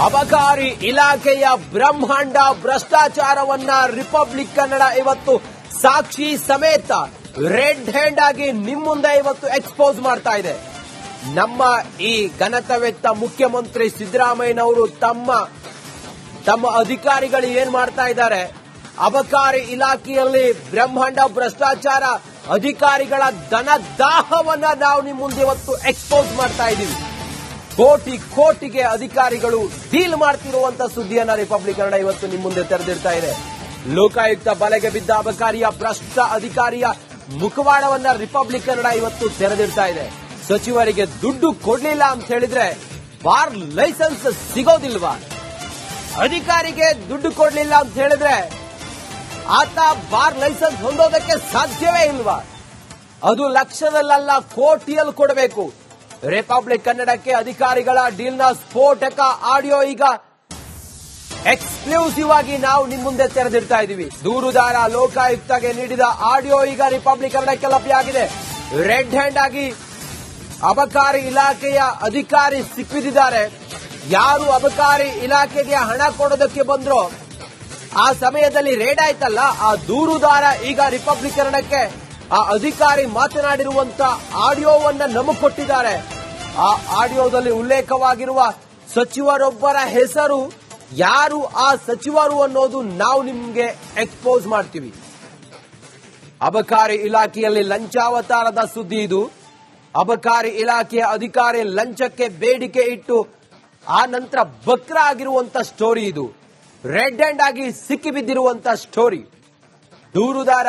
ಅಬಕಾರಿ ಇಲಾಖೆಯ ಬ್ರಹ್ಮಾಂಡ ಭ್ರಷ್ಟಾಚಾರವನ್ನ ರಿಪಬ್ಲಿಕ್ ಕನ್ನಡ ಇವತ್ತು ಸಾಕ್ಷಿ ಸಮೇತ ರೆಡ್ ಹ್ಯಾಂಡ್ ಆಗಿ ನಿಮ್ಮ ಮುಂದೆ ಇವತ್ತು ಎಕ್ಸ್ಪೋಸ್ ಮಾಡ್ತಾ ಇದೆ. ನಮ್ಮ ಈ ಘನತೆವೆತ್ತ ಮುಖ್ಯಮಂತ್ರಿ ಸಿದ್ದರಾಮಯ್ಯನವರು ತಮ್ಮ ಅಧಿಕಾರಿಗಳು ಏನ್ ಮಾಡ್ತಾ ಇದ್ದಾರೆ, ಅಬಕಾರಿ ಇಲಾಖೆಯಲ್ಲಿ ಬ್ರಹ್ಮಾಂಡ ಭ್ರಷ್ಟಾಚಾರ ಅಧಿಕಾರಿಗಳ ಧನ ದಾಹವನ್ನ ನಾವು ನಿಮ್ಮ ಮುಂದೆ ಇವತ್ತು ಎಕ್ಸ್ಪೋಸ್ ಮಾಡ್ತಾ ಇದ್ದೀವಿ. ಕೋಟಿಗೆ ಅಧಿಕಾರಿಗಳು ಡೀಲ್ ಮಾಡ್ತಿರುವಂತ ಸುದ್ದಿಯನ್ನ ರಿಪಬ್ಲಿಕ್ ಕನ್ನಡ ಇವತ್ತು ನಿಮ್ಮ ಮುಂದೆ ತೆರೆದಿಡ್ತಾ ಇದೆ. ಲೋಕಾಯುಕ್ತ ಬಲೆಗೆ ಬಿದ್ದ ಅಬಕಾರಿಯ ಭ್ರಷ್ಟ ಅಧಿಕಾರಿಯ ಮುಖವಾಡವನ್ನ ರಿಪಬ್ಲಿಕ್ ಕನ್ನಡ ಇವತ್ತು ತೆರೆದಿಡ್ತಾ ಇದೆ. ಸಚಿವರಿಗೆ ದುಡ್ಡು ಕೊಡ್ಲಿಲ್ಲ ಅಂತ ಹೇಳಿದ್ರೆ ಬಾರ್ ಲೈಸೆನ್ಸ್ ಸಿಗೋದಿಲ್ವಾ? ಅಧಿಕಾರಿಗೆ ದುಡ್ಡು ಕೊಡ್ಲಿಲ್ಲ ಅಂತ ಹೇಳಿದ್ರೆ ಆತ ಬಾರ್ ಲೈಸೆನ್ಸ್ ಹೊಂದೋದಕ್ಕೆ ಸಾಧ್ಯವೇ ಇಲ್ವಾ? ಅದು ಲಕ್ಷದಲ್ಲ ಕೋಟಿಯಲ್ಲಿ ಕೊಡಬೇಕು. ರಿಪಬ್ಲಿಕ್ ಕನ್ನಡಕ್ಕೆ ಅಧಿಕಾರಿಗಳ ಡೀಲ್ನ ಸ್ಫೋಟಕ ಆಡಿಯೋ ಈಗ ಎಕ್ಸ್ಕ್ಲೂಸಿವ್ ಆಗಿ ನಾವು ನಿಮ್ಮ ಮುಂದೆ ತೆರೆದಿಡ್ತಾ ಇದ್ದೀವಿ. ದೂರುದಾರ ಲೋಕಾಯುಕ್ತಗೆ ನೀಡಿದ ಆಡಿಯೋ ಈಗ ರಿಪಬ್ಲಿಕ್ ಕನ್ನಡಕ್ಕೆ ಲಭ್ಯವಾಗಿದೆ. ರೆಡ್ ಹ್ಯಾಂಡ್ ಆಗಿ ಅಬಕಾರಿ ಇಲಾಖೆಯ ಅಧಿಕಾರಿ ಸಿಕ್ಕಿದ್ದಾರೆ. ಯಾರು ಅಬಕಾರಿ ಇಲಾಖೆಗೆ ಹಣ ಕೊಡೋದಕ್ಕೆ ಬಂದ್ರೋ ಆ ಸಮಯದಲ್ಲಿ ರೇಡ್ ಆಯ್ತಲ್ಲ, ಆ ದೂರುದಾರ ಈಗ ರಿಪಬ್ಲಿಕ್ ಕನ್ನಡಕ್ಕೆ ಆ ಅಧಿಕಾರಿ ಮಾತನಾಡಿರುವಂತ ಆಡಿಯೋವನ್ನ ನಮಗೆ ಕೊಟ್ಟಿದ್ದಾರೆ. ಆ ಆಡಿಯೋದಲ್ಲಿ ಉಲ್ಲೇಖವಾಗಿರುವ ಸಚಿವರೊಬ್ಬರ ಹೆಸರು ಯಾರು, ಆ ಸಚಿವರು ಅನ್ನೋದು ನಾವು ನಿಮ್ಗೆ ಎಕ್ಸ್ಪೋಸ್ ಮಾಡ್ತೀವಿ. ಅಬಕಾರಿ ಇಲಾಖೆಯಲ್ಲಿ ಲಂಚಾವತಾರದ ಸುದ್ದಿ ಇದು. ಅಬಕಾರಿ ಇಲಾಖೆಯ ಅಧಿಕಾರಿ ಲಂಚಕ್ಕೆ ಬೇಡಿಕೆ ಇಟ್ಟು ಆ ನಂತರ ಬಕ್ರ ಆಗಿರುವಂತ ಸ್ಟೋರಿ ಇದು. ರೆಡ್ ಹ್ಯಾಂಡ್ ಆಗಿ ಸಿಕ್ಕಿಬಿದ್ದಿರುವಂತ ಸ್ಟೋರಿ. ದೂರುದಾರ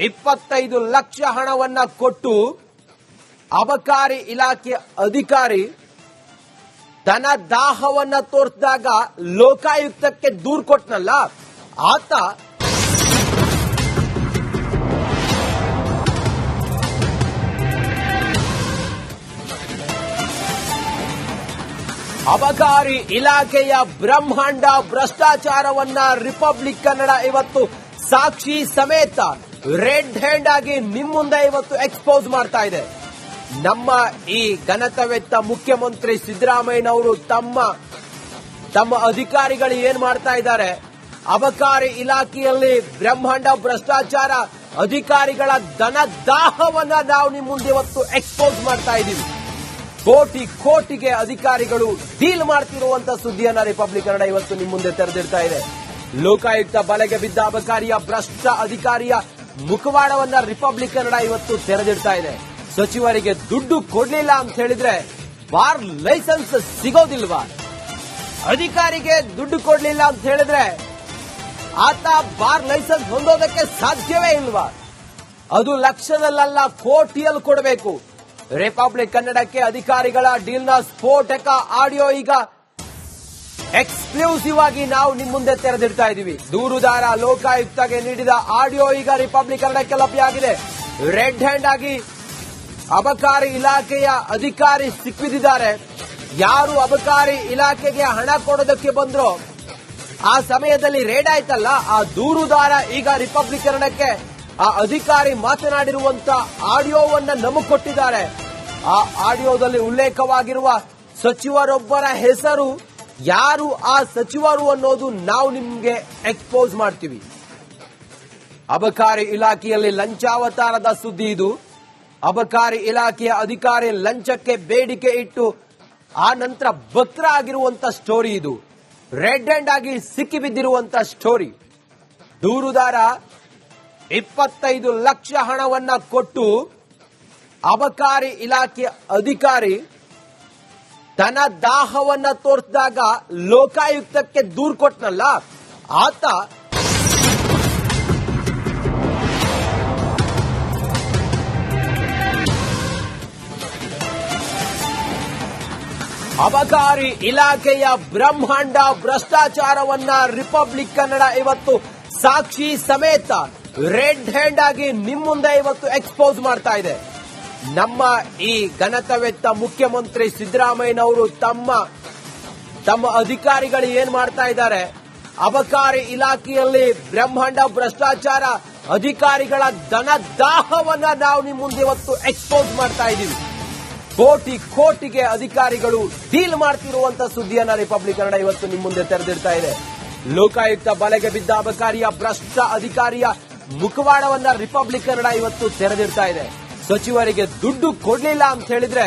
25 ಲಕ್ಷ ಹಣವನ್ನ ಕೊಟ್ಟು ಅಬಕಾರಿ ಇಲಾಖೆ ಅಧಿಕಾರಿ ಧನ ದಾಹವನ್ನ ತೋರಿಸಿದಾಗ ಲೋಕಾಯುಕ್ತಕ್ಕೆ ದೂರು ಕೊಟ್ಟನಲ್ಲ, ಆತ ಅಬಕಾರಿ ಇಲಾಖೆಯ ಬ್ರಹ್ಮಾಂಡ ಭ್ರಷ್ಟಾಚಾರವನ್ನ ರಿಪಬ್ಲಿಕ್ ಕನ್ನಡ ಇವತ್ತು ಸಾಕ್ಷಿ ಸಮೇತ ರೆಡ್ ಹ್ಯಾಂಡ್ ಆಗಿ ನಿಮ್ಮ ಮುಂದೆ ಇವತ್ತು ಎಕ್ಸ್ಪೋಸ್ ಮಾಡ್ತಾ ಇದೆ. ನಮ್ಮ ಈ ಘನತೆವೆತ್ತ ಮುಖ್ಯಮಂತ್ರಿ ಸಿದ್ದರಾಮಯ್ಯನವರು ತಮ್ಮ ಅಧಿಕಾರಿಗಳು ಏನ್ ಮಾಡ್ತಾ ಇದ್ದಾರೆ, ಅಬಕಾರಿ ಇಲಾಖೆಯಲ್ಲಿ ಬ್ರಹ್ಮಾಂಡ ಭ್ರಷ್ಟಾಚಾರ ಅಧಿಕಾರಿಗಳ ಧನ ದಾಹವನ್ನ ನಾವು ನಿಮ್ಮ ಮುಂದೆ ಇವತ್ತು ಎಕ್ಸ್ಪೋಸ್ ಮಾಡ್ತಾ ಇದ್ದೀವಿ. ಕೋಟಿಗೆ ಅಧಿಕಾರಿಗಳು ಡೀಲ್ ಮಾಡ್ತಿರುವಂತ ಸುದ್ದಿಯನ್ನ ರಿಪಬ್ಲಿಕ್ ಕನ್ನಡ ಇವತ್ತು ನಿಮ್ಮ ಮುಂದೆ ತೆರೆದಿಡ್ತಾ ಇದೆ. ಲೋಕಾಯುಕ್ತ ಬಲೆಗೆ ಬಿದ್ದ ಅಬಕಾರಿಯ ಭ್ರಷ್ಟ ಅಧಿಕಾರಿಯ ಮುಖವಾಡವನ್ನ ರಿಪಬ್ಲಿಕ್ ಕನ್ನಡ ಇವತ್ತು ತೆರೆದಿಡ್ತಾ ಇದೆ. ಸಚಿವರಿಗೆ ದುಡ್ಡು ಕೊಡ್ಲಿಲ್ಲ ಅಂತ ಹೇಳಿದ್ರೆ ಬಾರ್ ಲೈಸೆನ್ಸ್ ಸಿಗೋದಿಲ್ವಾ? ಅಧಿಕಾರಿಗೆ ದುಡ್ಡು ಕೊಡ್ಲಿಲ್ಲ ಅಂತ ಹೇಳಿದ್ರೆ ಆತ ಬಾರ್ ಲೈಸೆನ್ಸ್ ಹೊಂದೋದಕ್ಕೆ ಸಾಧ್ಯವೇ ಇಲ್ವಾ? ಅದು ಲಕ್ಷದಲ್ಲ ಕೋಟಿಯಲ್ಲಿ ಕೊಡಬೇಕು. ರಿಪಬ್ಲಿಕ್ ಕನ್ನಡಕ್ಕೆ ಅಧಿಕಾರಿಗಳ ಡೀಲ್ನ ಸ್ಫೋಟಕ ಆಡಿಯೋ ಈಗ ಎಕ್ಸ್ಕ್ಲೂಸಿವ್ ಆಗಿ ನಾವು ನಿಮ್ಮ ಮುಂದೆ ತೆರೆದಿಡ್ತಾ ಇದ್ದೀವಿ. ದೂರುದಾರ ಲೋಕಾಯುಕ್ತಗೆ ನೀಡಿದ ಆಡಿಯೋ ಈಗ ರಿಪಬ್ಲಿಕ್ ಕನ್ನಡಕ್ಕೆ ಲಭ್ಯವಾಗಿದೆ. ರೆಡ್ ಹ್ಯಾಂಡ್ ಆಗಿ ಅಬಕಾರಿ ಇಲಾಖೆಯ ಅಧಿಕಾರಿ ಸಿಕ್ಕಿದ್ದಾರೆ. ಯಾರು ಅಬಕಾರಿ ಇಲಾಖೆಗೆ ಹಣ ಕೊಡೋದಕ್ಕೆ ಬಂದ್ರೋ ಆ ಸಮಯದಲ್ಲಿ ರೇಡ್ ಆಯ್ತಲ್ಲ, ಆ ದೂರುದಾರ ಈಗ ರಿಪಬ್ಲಿಕ್ ಕನ್ನಡಕ್ಕೆ ಆ ಅಧಿಕಾರಿ ಮಾತನಾಡಿರುವಂತ ಆಡಿಯೋವನ್ನ ನಮಗೆ ಕೊಟ್ಟಿದ್ದಾರೆ. ಆ ಆಡಿಯೋದಲ್ಲಿ ಉಲ್ಲೇಖವಾಗಿರುವ ಸಚಿವರೊಬ್ಬರ ಹೆಸರು ಯಾರು, ಆ ಸಚಿವರು ಅನ್ನೋದು ನಾವು ನಿಮ್ಗೆ ಎಕ್ಸ್ಪೋಸ್ ಮಾಡ್ತೀವಿ. ಅಬಕಾರಿ ಇಲಾಖೆಯಲ್ಲಿ ಲಂಚಾವತಾರದ ಸುದ್ದಿ ಇದು. ಅಬಕಾರಿ ಇಲಾಖೆಯ ಅಧಿಕಾರಿ ಲಂಚಕ್ಕೆ ಬೇಡಿಕೆ ಇಟ್ಟು ಆ ನಂತರ ಬಕ್ರ ಆಗಿರುವಂತ ಸ್ಟೋರಿ ಇದು. ರೆಡ್ ಹ್ಯಾಂಡ್ ಆಗಿ ಸಿಕ್ಕಿಬಿದ್ದಿರುವಂತ ಸ್ಟೋರಿ. ದೂರುದಾರ 25 ಲಕ್ಷ ಹಣವನ್ನ ಕೊಟ್ಟು ಅಬಕಾರಿ ಇಲಾಖೆ ಅಧಿಕಾರಿ ಧನ ದಾಹವನ್ನ ತೋರಿಸಿದಾಗ ಲೋಕಾಯುಕ್ತಕ್ಕೆ ದೂರು ಕೊಟ್ಟನಲ್ಲ, ಆತ ಅಬಕಾರಿ ಇಲಾಖೆಯ ಬ್ರಹ್ಮಾಂಡ ಭ್ರಷ್ಟಾಚಾರವನ್ನ ರಿಪಬ್ಲಿಕ್ ಕನ್ನಡ ಇವತ್ತು ಸಾಕ್ಷಿ ಸಮೇತ ರೆಡ್ ಹ್ಯಾಂಡ್ ಆಗಿ ನಿಮ್ಮ ಮುಂದೆ ಇವತ್ತು ಎಕ್ಸ್ಪೋಸ್ ಮಾಡ್ತಾ ಇದೆ. ನಮ್ಮ ಈ ಘನತೆವೆತ್ತ ಮುಖ್ಯಮಂತ್ರಿ ಸಿದ್ದರಾಮಯ್ಯನವರು ತಮ್ಮ ಅಧಿಕಾರಿಗಳು ಏನ್ ಮಾಡ್ತಾ ಇದ್ದಾರೆ, ಅಬಕಾರಿ ಇಲಾಖೆಯಲ್ಲಿ ಬ್ರಹ್ಮಾಂಡ ಭ್ರಷ್ಟಾಚಾರ ಅಧಿಕಾರಿಗಳ ಧನ ದಾಹವನ್ನ ನಾವು ನಿಮ್ಮ ಮುಂದೆ ಇವತ್ತು ಎಕ್ಸ್ಪೋಸ್ ಮಾಡ್ತಾ ಇದ್ದೀವಿ. ಕೋಟಿ ಕೋಟಿಗೆ ಅಧಿಕಾರಿಗಳು ಡೀಲ್ ಮಾಡ್ತಿರುವಂತ ಸುದ್ದಿಯನ್ನ ರಿಪಬ್ಲಿಕ್ ಕನ್ನಡ ಇವತ್ತು ನಿಮ್ಮ ಮುಂದೆ ತೆರೆದಿಡ್ತಾ ಇದೆ. ಲೋಕಾಯುಕ್ತ ಬಲೆಗೆ ಬಿದ್ದ ಅಬಕಾರಿಯ ಭ್ರಷ್ಟ ಅಧಿಕಾರಿಯ ಮುಖವಾಡವನ್ನ ರಿಪಬ್ಲಿಕ್ ಕನ್ನಡ ಇವತ್ತು ತೆರೆದಿಡ್ತಾ ಇದೆ. ಸಚಿವರಿಗೆ ದುಡ್ಡು ಕೊಡ್ಲಿಲ್ಲ ಅಂತ ಹೇಳಿದ್ರೆ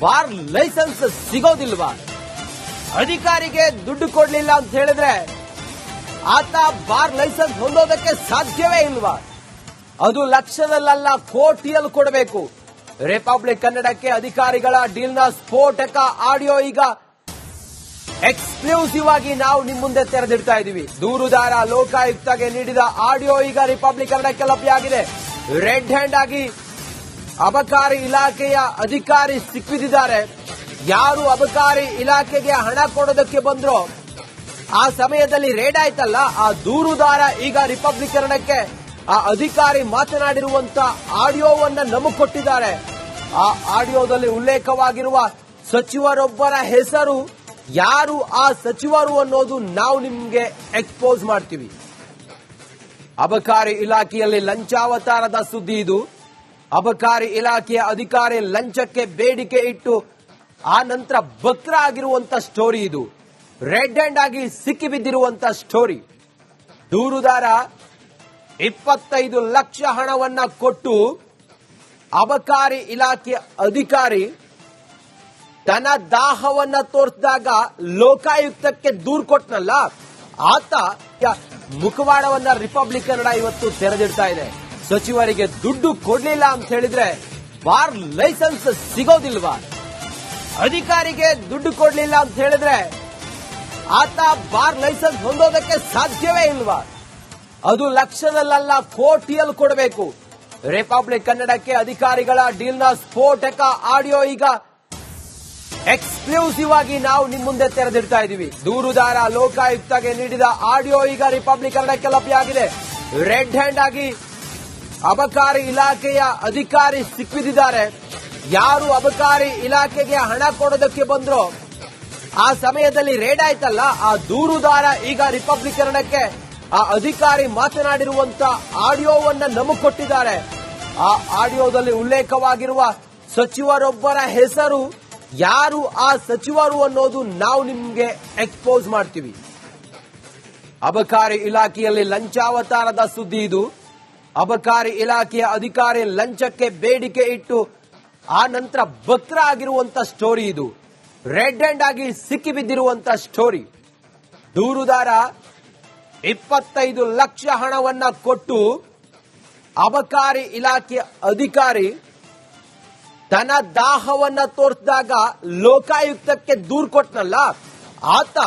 ಬಾರ್ ಲೈಸೆನ್ಸ್ ಸಿಗೋದಿಲ್ವಾ? ಅಧಿಕಾರಿಗೆ ದುಡ್ಡು ಕೊಡ್ಲಿಲ್ಲ ಅಂತ ಹೇಳಿದ್ರೆ ಆತ ಬಾರ್ ಲೈಸೆನ್ಸ್ ಹೊಂದೋದಕ್ಕೆ ಸಾಧ್ಯವೇ ಇಲ್ವಾ? ಅದು ಲಕ್ಷದಲ್ಲ ಕೋಟಿಯಲ್ಲಿ ಕೊಡಬೇಕು. ರಿಪಬ್ಲಿಕ್ ಕನ್ನಡಕ್ಕೆ ಅಧಿಕಾರಿಗಳ ಡೀಲ್ನ ಸ್ಫೋಟಕ ಆಡಿಯೋ ಈಗ ಎಕ್ಸ್ಕ್ಲೂಸಿವ್ ಆಗಿ ನಾವು ನಿಮ್ಮ ಮುಂದೆ ತೆರೆದಿಡ್ತಾ ಇದೀವಿ. ದೂರುದಾರ ಲೋಕಾಯುಕ್ತಗೆ ನೀಡಿದ ಆಡಿಯೋ ಈಗ ರಿಪಬ್ಲಿಕ್ ಕನ್ನಡಕ್ಕೆ ಲಭ್ಯವಾಗಿದೆ. ರೆಡ್ ಹ್ಯಾಂಡ್ ಆಗಿ ಅಬಕಾರಿ ಇಲಾಖೆಯ ಅಧಿಕಾರಿ ಸಿಕ್ಕಿದ್ದಾರೆ. ಯಾರು ಅಬಕಾರಿ ಇಲಾಖೆಗೆ ಹಣ ಕೊಡೋದಕ್ಕೆ ಬಂದ್ರೋ ಆ ಸಮಯದಲ್ಲಿ ರೇಡ್ ಆಯ್ತಲ್ಲ, ಆ ದೂರುದಾರ ಈಗ ರಿಪಬ್ಲಿಕ್ ಕನ್ನಡಕ್ಕೆ ಆ ಅಧಿಕಾರಿ ಮಾತನಾಡಿರುವಂತ ಆಡಿಯೋವನ್ನ ನಮಗೆ ಕೊಟ್ಟಿದ್ದಾರೆ. ಆ ಆಡಿಯೋದಲ್ಲಿ ಉಲ್ಲೇಖವಾಗಿರುವ ಸಚಿವರೊಬ್ಬರ ಹೆಸರು ಯಾರು ಆ ಸಚಿವರು ಅನ್ನೋದು ನಾವು ನಿಮ್ಗೆ ಎಕ್ಸ್ಪೋಸ್ ಮಾಡ್ತೀವಿ. ಅಬಕಾರಿ ಇಲಾಖೆಯಲ್ಲಿ ಲಂಚಾವತಾರದ ಸುದ್ದಿ ಇದು. ಅಬಕಾರಿ ಇಲಾಖೆಯ ಅಧಿಕಾರಿ ಲಂಚಕ್ಕೆ ಬೇಡಿಕೆ ಇಟ್ಟು ಆ ನಂತರ ಬಕ್ರ ಆಗಿರುವಂತ ಸ್ಟೋರಿ ಇದು. ರೆಡ್ ಹ್ಯಾಂಡ್ ಆಗಿ ಸಿಕ್ಕಿಬಿದ್ದಿರುವಂತ ಸ್ಟೋರಿ. ದೂರುದಾರ 25 ಲಕ್ಷ ಹಣವನ್ನ ಕೊಟ್ಟು ಅಬಕಾರಿ ಇಲಾಖೆ ಅಧಿಕಾರಿ ತನ್ನ ದಾಹವನ್ನ ತೋರಿಸಿದಾಗ ಲೋಕಾಯುಕ್ತಕ್ಕೆ ದೂರು ಕೊಟ್ಟನಲ್ಲ, ಆತ ಮುಖವಾಡವನ್ನ ರಿಪಬ್ಲಿಕ್ ಕನ್ನಡ ಇವತ್ತು ತೆರೆದಿಡ್ತಾ ಇದೆ. ಸಚಿವರಿಗೆ ದುಡ್ಡು ಕೊಡ್ಲಿಲ್ಲ ಅಂತ ಹೇಳಿದ್ರೆ ಬಾರ್ ಲೈಸೆನ್ಸ್ ಸಿಗೋದಿಲ್ವಾ? ಅಧಿಕಾರಿಗೆ ದುಡ್ಡು ಕೊಡ್ಲಿಲ್ಲ ಅಂತ ಹೇಳಿದ್ರೆ ಆತ ಬಾರ್ ಲೈಸೆನ್ಸ್ ಹೊಂದೋದಕ್ಕೆ ಸಾಧ್ಯವೇ ಇಲ್ವಾ? ಅದು ಲಕ್ಷದಲ್ಲ ಕೋಟಿಯಲ್ಲಿ ಕೊಡಬೇಕು. ರಿಪಬ್ಲಿಕ್ ಕನ್ನಡಕ್ಕೆ ಅಧಿಕಾರಿಗಳ ಡೀಲ್ನ ಸ್ಫೋಟಕ ಆಡಿಯೋ ಈಗ ಎಕ್ಸ್ಕ್ಲೂಸಿವ್ ಆಗಿ ನಾವು ನಿಮ್ಮ ಮುಂದೆ ತೆರೆದಿಡ್ತಾ ಇದೀವಿ. ದೂರುದಾರ ಲೋಕಾಯುಕ್ತಗೆ ನೀಡಿದ ಆಡಿಯೋ ಈಗ ರಿಪಬ್ಲಿಕ್ ಕನ್ನಡಕ್ಕೆ ಲಭ್ಯವಾಗಿದೆ. ರೆಡ್ ಹ್ಯಾಂಡ್ ಆಗಿ ಅಬಕಾರಿ ಇಲಾಖೆಯ ಅಧಿಕಾರಿ ಸಿಕ್ಕಿದ್ದಾರೆ. ಯಾರು ಅಬಕಾರಿ ಇಲಾಖೆಗೆ ಹಣ ಕೊಡೋದಕ್ಕೆ ಬಂದ್ರೋ ಆ ಸಮಯದಲ್ಲಿ ರೇಡ್ ಆಯ್ತಲ್ಲ, ಆ ದೂರುದಾರ ಈಗ ರಿಪಬ್ಲಿಕ್ ಕನ್ನಡಕ್ಕೆ ಆ ಅಧಿಕಾರಿ ಮಾತನಾಡಿರುವಂತ ಆಡಿಯೋವನ್ನ ನಮಗೆ ಕೊಟ್ಟಿದ್ದಾರೆ. ಆ ಆಡಿಯೋದಲ್ಲಿ ಉಲ್ಲೇಖವಾಗಿರುವ ಸಚಿವರೊಬ್ಬರ ಹೆಸರು ಯಾರು ಆ ಸಚಿವರು ಅನ್ನೋದು ನಾವು ನಿಮ್ಗೆ ಎಕ್ಸ್ಪೋಸ್ ಮಾಡ್ತೀವಿ. ಅಬಕಾರಿ ಇಲಾಖೆಯಲ್ಲಿ ಲಂಚಾವತಾರದ ಸುದ್ದಿ ಇದು. ಅಬಕಾರಿ ಇಲಾಖೆಯ ಅಧಿಕಾರಿ ಲಂಚಕ್ಕೆ ಬೇಡಿಕೆ ಇಟ್ಟು ಆ ನಂತರ ಬಕ್ರ ಆಗಿರುವಂತ ಸ್ಟೋರಿ ಇದು. ರೆಡ್ ಹ್ಯಾಂಡ್ ಆಗಿ ಸಿಕ್ಕಿಬಿದ್ದಿರುವಂತ ಸ್ಟೋರಿ. ದೂರುದಾರ 25 ಲಕ್ಷ ಹಣವನ್ನ ಕೊಟ್ಟು ಅಬಕಾರಿ ಇಲಾಖೆ ಅಧಿಕಾರಿ ತನ್ನ ದಾಹವನ್ನ ತೋರಿಸಿದಾಗ ಲೋಕಾಯುಕ್ತಕ್ಕೆ ದೂರು ಕೊಟ್ಟನಲ್ಲ, ಆತ